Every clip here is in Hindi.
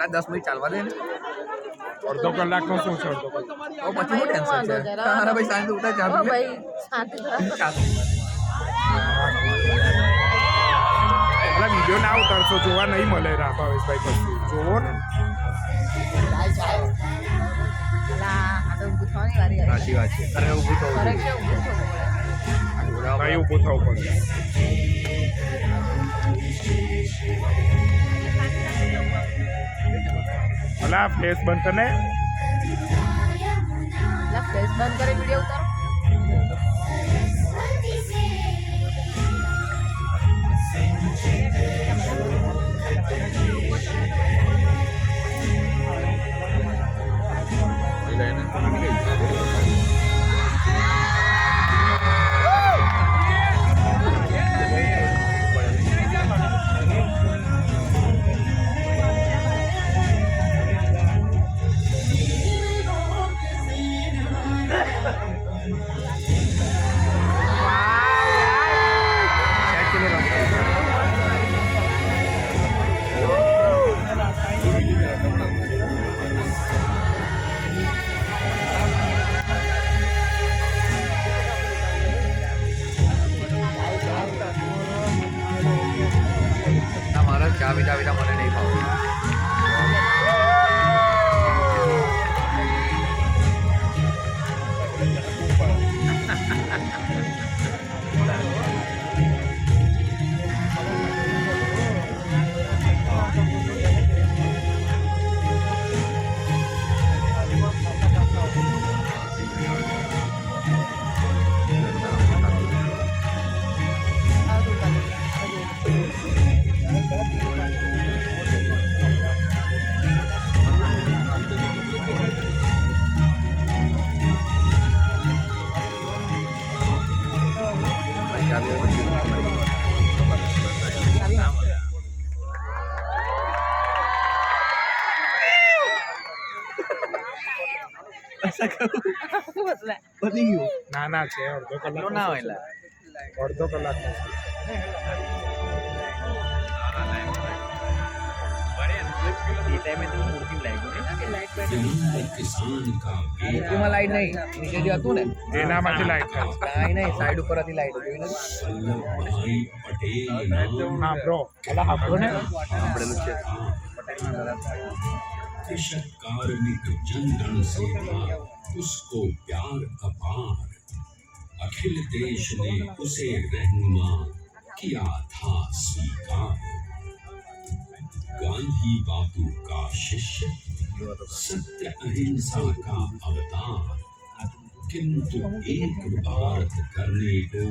આ 10 મિનિટ ચાલવા દે ને. અડધો કલાકનો શું છે? અડધો કલાક તો પછી શું ટેન્શન છે? તારા ભાઈ શાંતિ ઉતાર ચા પી લે. ભાઈ શાંતિ પેલા વિડીયો ના ઉતારશો, જોવા નહીં મળે ભાવેશભાઈ કશું. જોવો ને. સાચી વાત છે. ખરે ઊભું થવું પડે. નહીં ઊભું થવું પડે. અલા ફ્લેશ બંધ કરને. ફ્લેશ બંધ કરે વિડીયો ઉતારો. ચા પીતા પીતા મને નહીં ભાવે. ના છે અડધો કલાક ના હોય. અડધો કલાક મૂર્તિમાં લાઈટ નહીં, નીચે જે હતું ને એનામાંથી લાઈટ થાય. કાંઈ નહીં, સાઈડ ઉપર હતી લાઈટ. હા બ્રો, અલા આપણો ને સાંભળેલું છે. कार्मिक जनगण से था उसको प्यार अपार, अखिल देश ने उसे रहनुमा किया था स्वीकार। गांधी बापू का शिष्य, सत्य अहिंसा का अवतार, किंतु एक भारत करने को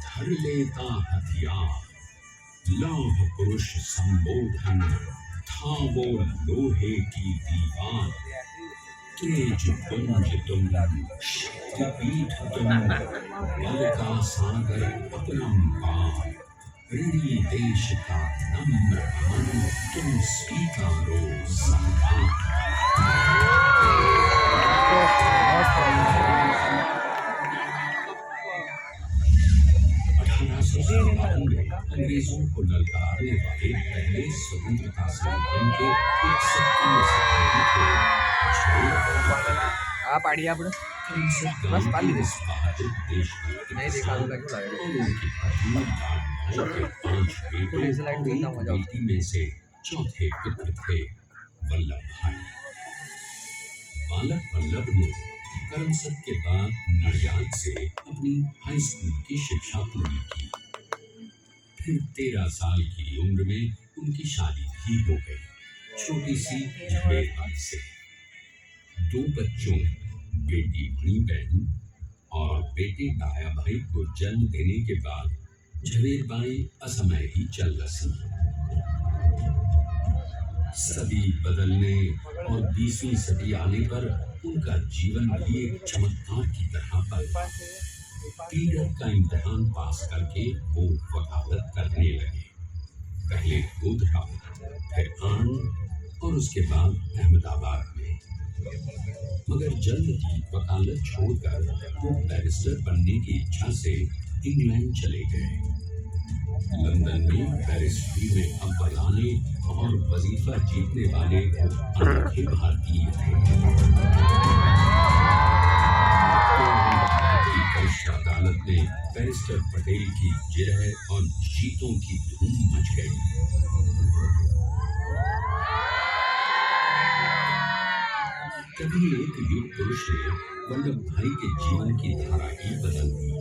धर लेता हथियार। लौह पुरुष संबोधन था वो लोहे की दीवार। तेज पुंज तुम, शक्तिपीठ तुम, बल का सागर अपरंपार। ऋणी देश का नम्र मन तुम स्वीकारो संगार। अंग्रेजों को ललकारने वाले पहले स्वतंत्रता संग्राम के एक सक्रिय सिपाही थे। આ પાડી આપણે બસ પાડી દે. नहीं देखा तो लग रहा है पुलिस लाइट भी ना मजा बेटी में से चौथे पुत्र थे वल्लभ भाई। बालक वल्लभ ने करमसद के बाद नडियाद से अपनी हाई स्कूल की शिक्षा पूरी की। फिर 13 साल की उम्र में उनकी शादी भी हो गई, छोटी सी झवेरबाई से। 2 बच्चों, बेटी मणिबेन और बेटे दाया भाई को जन्म देने के बाद झवेरबाई असमय ही चल बसी। सदी बदलने और 20वीं सदी आने पर उनका जीवन भी एक चमत्कार की तरह बदला। टीडर का इम्तिहान पास करके वो वकालत करने लगे, पहले गोधरा, फिर आणंद और उसके बाद अहमदाबाद में। मगर जल्द ही वकालत छोड़कर वो बैरिस्टर बनने की इच्छा से इंग्लैंड चले गए। लंदन में बैरिस्ट्री में अव्वल आने और वजीफा जीतने वाले वो अनोखे भारतीय थे। वरिष्ठ अदालत में बैरिस्टर पटेल की जिरह और जीतों की धूम मच गई। कभी एक युग पुरुष ने वल्लभ भाई के जीवन की धारा ही बदल दी।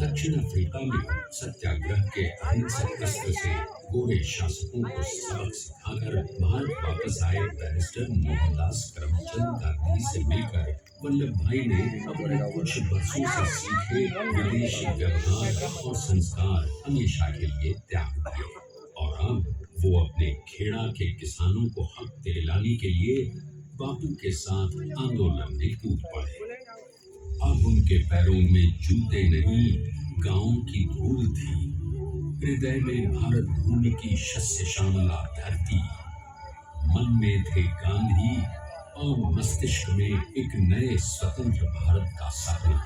दक्षिण अफ्रीका में सत्याग्रह के अहिंसक अस्त्र से गोरे शासकों को सबक सिखाकर भारत वापस आए बैरिस्टर मोहनदास करमचंद गांधी से मिलकर वल्लभ भाई ने अपने कुछ बरसों से सीखे विदेशी व्यवहार और संस्कार हमेशा के लिए त्याग दिए और अब वो अपने खेड़ा के किसानों को हक दिलाने के लिए बापू के साथ आंदोलन में कूद पड़े। अब उनके पैरों में जूते नहीं, गांव की धूल थी। हृदय में भारत भूमि की शस्य श्यामला धरती, मन में थे गांधी और मस्तिष्क में एक नए स्वतंत्र भारत का सपना।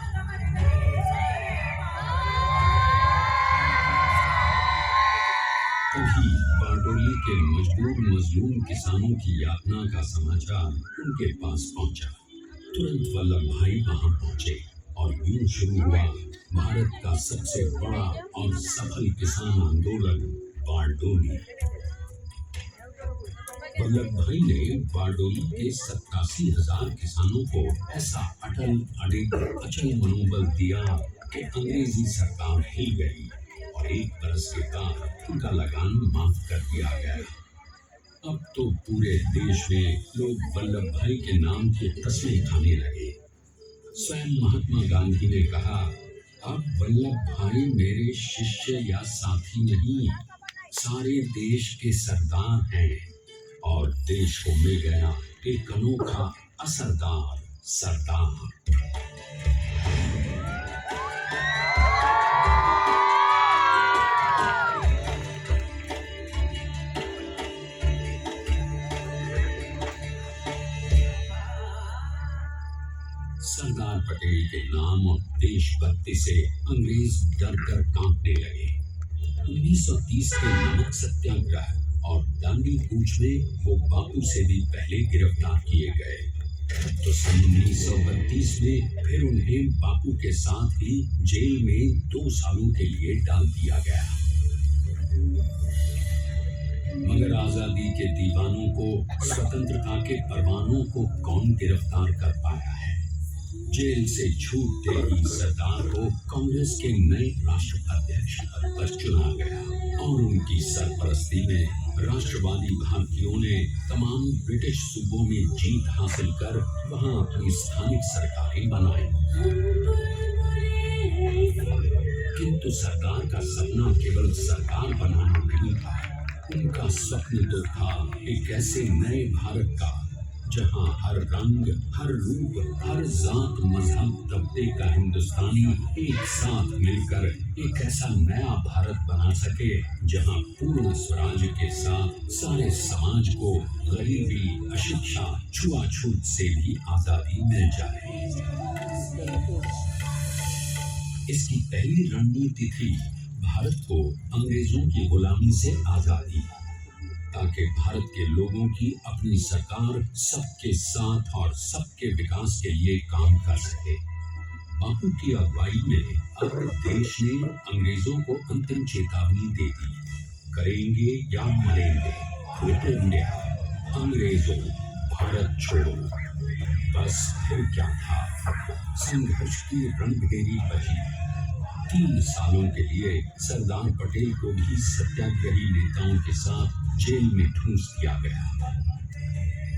तभी बारडोली के मजबूर मजलूम किसानों की यातना का समाचार उनके पास पहुंचा। तुरंत वल्लभ भाई वहां पहुंचे और यूं शुरू हुआ भारत का सबसे बड़ा और सफल किसान आंदोलन बारडोली। वल्लभ भाई ने बारडोली के 87,000 किसानों को ऐसा अटल अचल मनोबल दिया कि अंग्रेजी सरकार हिल गई और एक बरस के बाद उनका लगान माफ कर दिया गया। अब तो पूरे देश में लोग वल्लभ भाई के नाम की कस्में खाने लगे। स्वयं महात्मा गांधी ने कहा, अब वल्लभ भाई मेरे शिष्य या साथी नहीं, सारे देश के सरदार हैं और देश को मिल गया एक अनोखा असरदार सरदार। सरदार पटेल के नाम और देशभक्ति से अंग्रेज डर कर कांपने लगे। 1930 के नमक सत्याग्रह और दांडी कूच में वो बापू से भी पहले गिरफ्तार किए गए। तो सन 1932 में फिर उन्हें बापू के साथ ही जेल में 2 सालों के लिए डाल दिया गया। मगर आजादी के दीवानों को, स्वतंत्रता के परवानों को कौन गिरफ्तार कर पाया है। जेल से छूटते ही सरदार को कांग्रेस के नए राष्ट्राध्यक्ष पद पर चुना गया और उनकी सरपरस्ती में राष्ट्रवादी भारतीयों ने तमाम ब्रिटिश सूबों में जीत हासिल कर वहां अपनी स्थानिक सरकारें बनाई। किंतु सरदार का सपना केवल सरकार बनाना नहीं था। उनका स्वप्न तो था एक ऐसे नए भारत का जहां हर रंग, हर रूप, हर जात, मजहब, तबके का हिंदुस्तानी एक साथ मिलकर एक ऐसा नया भारत बना सके जहां पूर्ण स्वराज के साथ सारे समाज को गरीबी, अशिक्षा, छुआछूत से भी आजादी मिल जाए। इसकी पहली रणनीति थी भारत को अंग्रेजों की गुलामी से आजादी, ताकि भारत के लोगों की अपनी सरकार सबके साथ और सबके विकास के लिए काम कर सके। बापू की अगुवाई में अब देश ने अंग्रेजों को अंतिम चेतावनी दे दी, करेंगे या मरेंगे, क्विट इंडिया, अंग्रेजों भारत छोड़ो। बस फिर क्या था, संघर्ष की रणभेरी बजी। 3 सालों के लिए सरदार पटेल को भी सत्याग्रही नेताओं के साथ जेल में ठूंस दिया गया।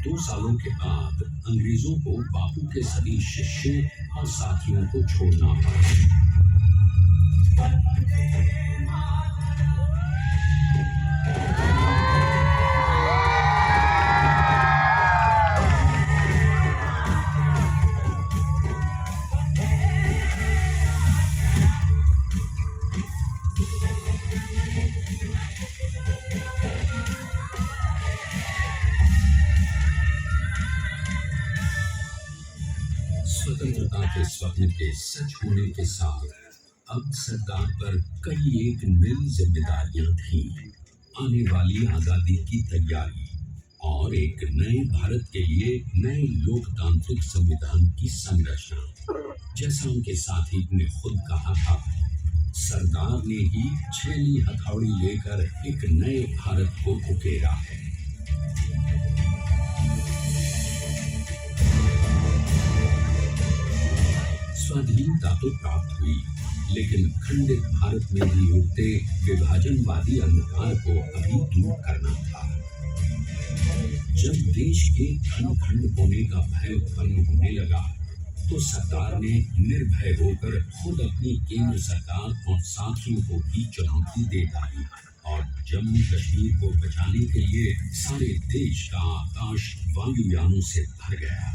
2 सालों के बाद अंग्रेजों को बापू के सभी शिष्यों और साथियों को छोड़ना पड़ा। स्वतंत्रता के स्वप्न के सच होने के साथ अब सरकार पर कई एक नई जिम्मेदारियां थीं। आने वाली आजादी की तैयारी और एक नए भारत के लिए नए लोकतांत्रिक संविधान की संरचना। जैसा उनके साथी ने खुद कहा था, सरदार ने ही छेनी हथौड़ी लेकर एक नए भारत को उकेरा है। स्वाधीनता तो प्राप्त हुई, लेकिन खंडित भारत में भी उठते विभाजनवादी अंधकार को अभी दूर करना था। जब देश के खंड खंड होने का भय उत्पन्न होने लगा, तो सरकार ने निर्भय होकर खुद अपनी केंद्र सरकार और साथियों को भी चुनौती दे डाली और जम्मू कश्मीर को बचाने के लिए सारे देश का आकाश वायुयानों से भर गया।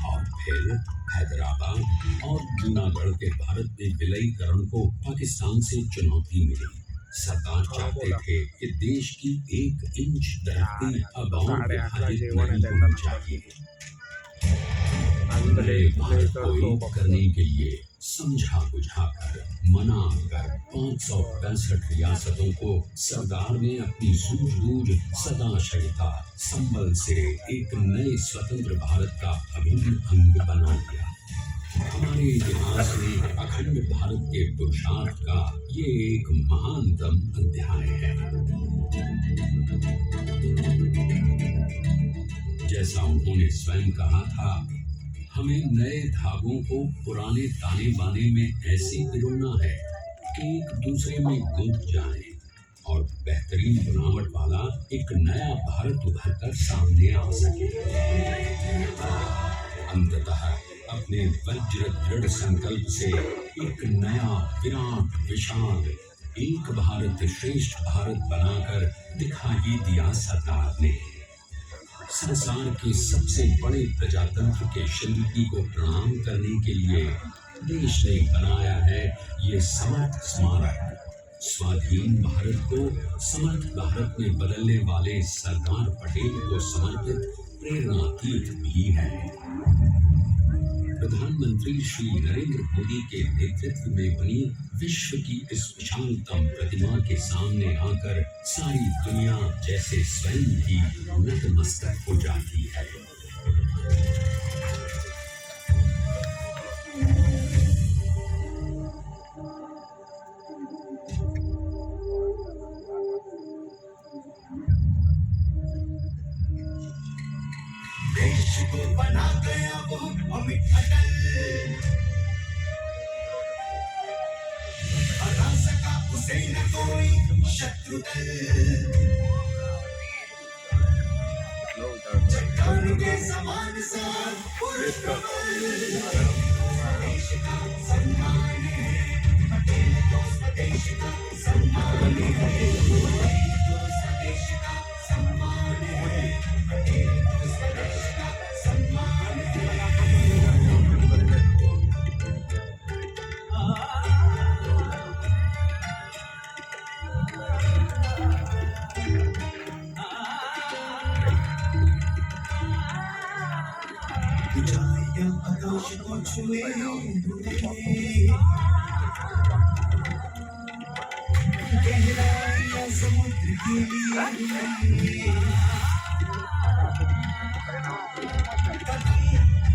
और फिर हैदराबाद और जूनागढ़ के भारत में विलयीकरण को पाकिस्तान से चुनौती मिली। सरकार चाहते थे कि देश की 1 इंच धरती अब और विभाजित नहीं होनी चाहिए। नए भारत को एक करने के लिए समझा बुझाकर मना कर 565 रियासतों को सरदार ने अपनी सूझबूझ सदाशयता संबल से एक नए स्वतंत्र भारत का अभिन्न अंग बना लिया। हमारे इतिहास में अखंड भारत के पुरुषार्थ का ये एक महानतम अध्याय है। जैसा उन्होंने स्वयं कहा था, हमें नए धागों को पुराने ताने बाने में ऐसे पिरोना है कि एक दूसरे में गुंथ जाए और बेहतरीन बनावट वाला एक नया भारत उभर कर सामने आ सके। अंततः अपने वज्र दृढ़ संकल्प से एक नया विराट विशाल एक भारत श्रेष्ठ भारत बनाकर दिखा ही दिया सरदार ने। संसार के सबसे बड़े प्रजातंत्र के शिल्पी को प्रणाम करने के लिए देश ने बनाया है ये समर्थ स्मारक। स्वाधीन भारत को समर्थ भारत में बदलने वाले सरदार पटेल को समर्पित प्रेरणा तीर्थ भी है। प्रधानमंत्री श्री नरेंद्र मोदी के नेतृत्व में बनी विश्व की इस विशालतम प्रतिमा के सामने आकर सारी दुनिया जैसे स्वयं भी नतमस्तक हो जाती है। देश को बना गया वो अमित अटल, हरा सका उसे न कोई शत्रु दल। चट्टान के समान सा पुरुष प्रबल, देश का सम्मान है पटेल तो स्वदेश का सम्मान है, तो स्वदेश का सम्मान है पटेल तो स्वदेश का सम्मान है। ऊंचाइयां आकाश को छुए गहराइयां समुद्र के लिए,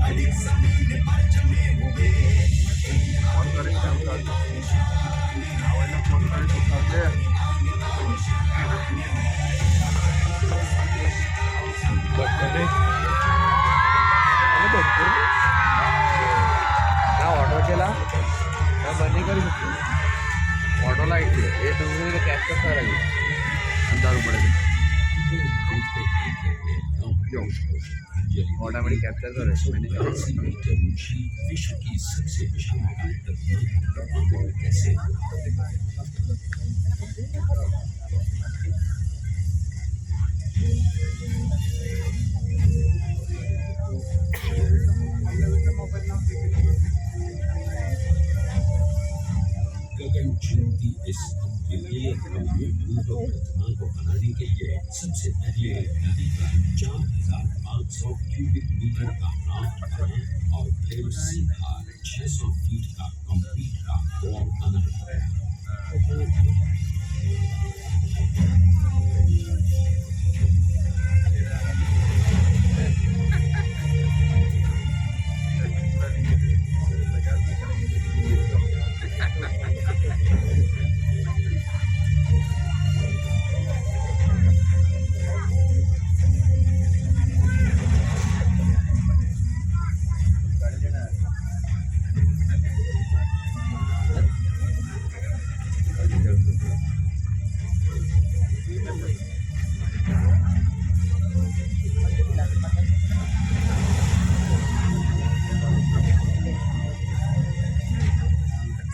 अनेक जमीन पर जमे हुए ऑटो केला बंदी करू शकतो। ऑटोला हे तुम्ही कॅप्चर करायला ₹10 ऑटोमेटिक कैप्चर कर विश्व की सबसे विशाल प्रतिमा कैसे गगन चुनती इस वित्तीय प्रतिमा को बनाने के लिए सबसे पहले नदी पर 4,500 क्यूबिक मीटर का राफ्ट बना और फिर सीधा 600 फीट का कंक्रीट का वॉल बनाया गया।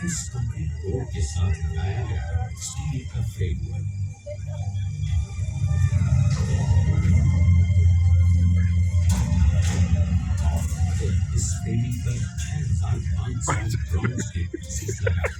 इस कंक्रीट बोर्ड के साथ लगाया गया स्टील का फ्रेमवर्क इस फ्रेमिंग पर 6,500 ब्रॉन्ज के पीसेस लगाए